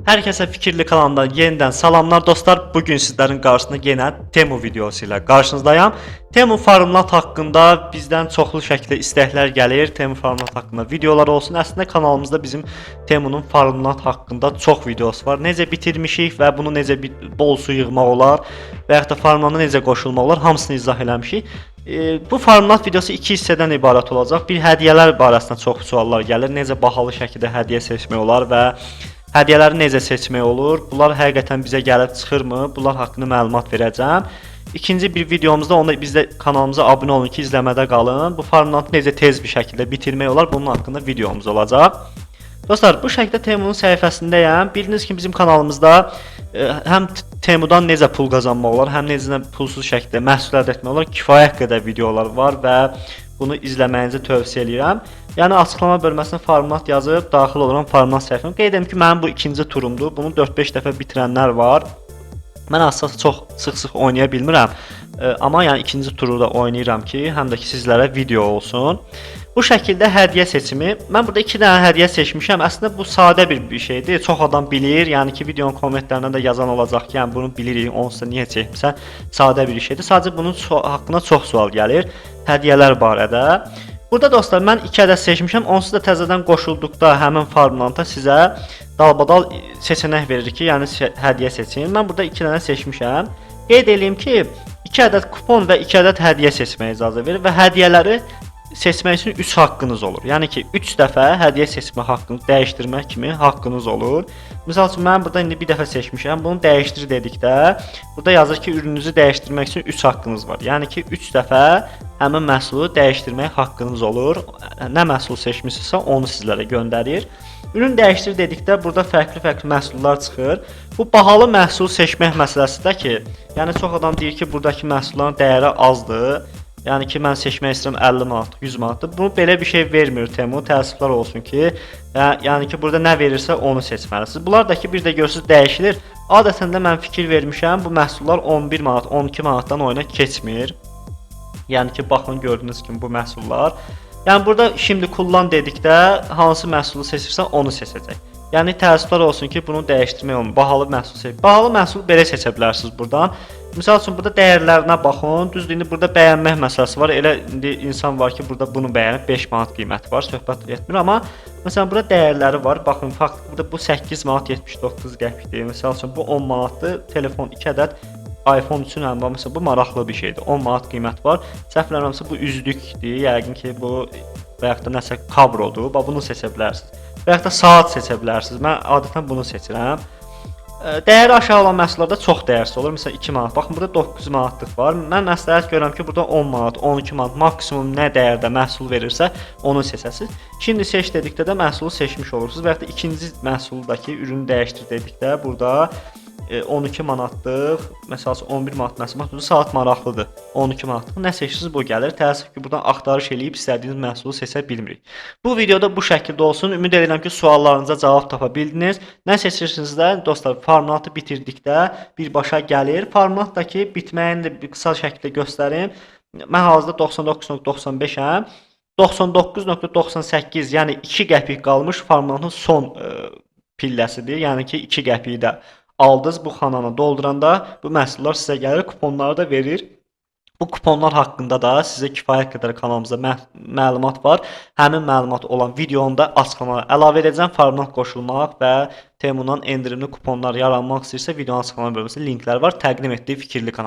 Herkese Fikirli kanalından yeniden salamlar dostlar. Bugün sizlerin qarşısında yenə Temu videosu ilə qarşınızdayım. Temu Farmlat haqqında bizdən çoxlu şəkildə istəklər gəlir. Temu Farmlat haqqında videolar olsun. Əslində kanalımızda bizim Temunun Farmlat haqqında çox videosu var. Necə bitirmişik və bunu necə bol su yığmaq olar və yaxud da farmlana necə qoşulmaq olar, hamısını izah eləmişik. Bu Farmlat videosu iki hissədən ibarət olacaq. Bir, hədiyyələr barəsində çox suallar gəlir. Necə bahalı şəkildə hədiyyə seçmək olar və hədiyyələri necə seçmək olur? Bunlar həqiqətən bizə gəlib çıxırmı? Bunlar haqqında məlumat verəcəm. İkinci bir videomuzda onda bizdə kanalımıza abunə olun ki, izləmədə qalın. Bu Farmlatı necə tez bir şəkildə bitirmək olar? Bunun haqqında videomuz olacaq. Dostlar, bu şəkildə Temunun səhifəsindəyəm. Bildiyiniz kimi bizim kanalımızda həm Temudan necə pul qazanmaq olar, həm necə pulsuz şəkildə məhsul əldə etmək olar, kifayət qədər videolar var və bunu izləməyinizi tövsiyə edirəm. Yəni açıqlama bölməsinə Farmlat yazıb daxil oluram Farmlat səhifəmə. Qeyd edim ki, mənim bu ikinci turumdur. Bunu 4-5 dəfə bitirənlər var. Mən əsas çox sıx-sıx oynaya bilmirəm. Amma yəni ikinci turu da oynayıram ki, həm də ki sizlərə video olsun. Bu şəkildə hədiyyə seçimi. Mən burada 2 dənə hədiyyə seçmişəm. Əslində bu sadə bir şeydir. Çox adam bilir. Yəni ki, videonun kommentlərinə də yazan olacaq ki, yəni bunu bilirik, onsuz da niyə çəkmisən? Sadə bir şeydir. Sadəcə bunun haqqında çox sual gəlir hədiyyələr barədə. Burada dostlar, mən 2 ədəd seçmişəm. Onsuz da təzədən qoşulduqda həmin Farmlanta sizə dalbadal seçənək verir ki, yəni hədiyyə seçin. Mən burada 2 dənə seçmişəm. Qeyd edeyim ki, 2 ədəd kupon və 2 ədəd hədiyyə seçməyə icazə verir və hədiyyələri seçmək üçün 3 haqqınız olur. Yəni ki, 3 dəfə hədiyyə seçmə haqqını dəyişdirmək kimi haqqınız olur. Məsəl üçün mən burada indi bir dəfə seçmişəm. Bunu dəyişdir dedikdə burada yazır ki, ürününüzü dəyişdirmək üçün 3 haqqınız var. Yəni ki, 3 dəfə həmin məhsulu dəyişdirmək haqqınız olur. Nə məhsul seçmisinizsə onu sizlərə göndərir. Ürün dəyişdir dedikdə burada fərqli-fərqli məhsullar çıxır. Bu bahalı məhsul seçmək məsələsidir ki, yəni çox adam deyir ki, buradakı məhsulların dəyəri azdır. Yəni ki, mən seçmək istəyirəm 50 manat, 100 manatdır. Bunu belə bir şey vermir Temu. Təəssüflər olsun ki, yəni ki, burada nə verirsə onu seçməlisiniz. Bunlar da ki, bir də görürsüz dəyişilir. Adətən də mən fikir vermişəm, bu məhsullar 11 manat, 12 manatdan oyuna keçmir. Yəni ki, baxın gördüyünüz kimi bu məhsullar. Yəni burada şimdi kullan dedikdə hansı məhsulu seçirsən onu seçəcək. Yəni təəssüflər olsun ki, bunu dəyişdirmək olmur. Bahalı məhsul seç. Bahalı məhsul belə seçə bilərsiniz buradan. Məsəl üçün burada dəyərlərinə baxın. Düzdür, indi burada bəyənmək məsələsi var. Elə indi insan var ki, burada bunu bəyənib 5 manat qiyməti var, söhbət etmir, amma məsələn burada dəyərləri var. Baxın, fakt burada bu 8 manat 79 qəpikdir. Məsəl üçün bu 10 manatdır. Telefon 2 ədəd iPhone üçün həm məsələn bu maraqlı bir şeydir. 10 manat qiymət var. Səhv eləmirəmsə bu üzlükdür. Yəqin ki, bu və yaxud da nəsə kabrodur. Bax bunu seçə bilərsiniz. Və yaxud da saat seçə bilərsiniz. Mən adətən bunu seçirəm. Dəyəri aşağı olan məhsullarda çox dəyərsiz olur. Məsələn 2 manat. Baxın burada 9 manatlıq var. Mən məsləhət görürəm ki, burada 10 manat, 12 manat maksimum nə dəyərdə məhsul verirsə, onu seçəsiniz. Şimdi seç dedikdə də məhsulu seçmiş olursunuz və yaxud da ikinci məhsuldakı ürünü dəyişdir dedikdə burada 12 manatlıq, məsələn 11 manat məsələn, saat maraqlıdır. 12 manatlıq nə seçirsiniz bu gəlir. Təəssüf ki, buradan axtarış eləyib istədiyiniz məhsulu seçə bilmirik. Bu videoda bu şəkildə olsun. Ümid edirəm ki, suallarınıza cavab tapa bildiniz. Nə seçirsiniz də dostlar, Farmlatı bitirdikdə birbaşa gəlir. Farmlatdakı bitməyini də qısa şəkildə göstərim. Mən hazırda 99.95-əm. 99.98, yəni 2 qəpik qalmış Farmlatın son pilləsidir. Yəni ki, 2 qəpiyi də aldınız bu xananı dolduranda bu məhsullar sizə gəlir, kuponları da verir. Bu kuponlar haqqında da sizə kifayət qədər kanalımızda məlumat var. Həmin məlumat olan videonu da açıqlamaya əlavə edəcəm. Farmlat qoşulmaq və Temundan endirimli kuponlar yaranmaq istəyirsə videonun açıqlama bölməsində linklər var. Təqdim etdiyi Fikirli kanal.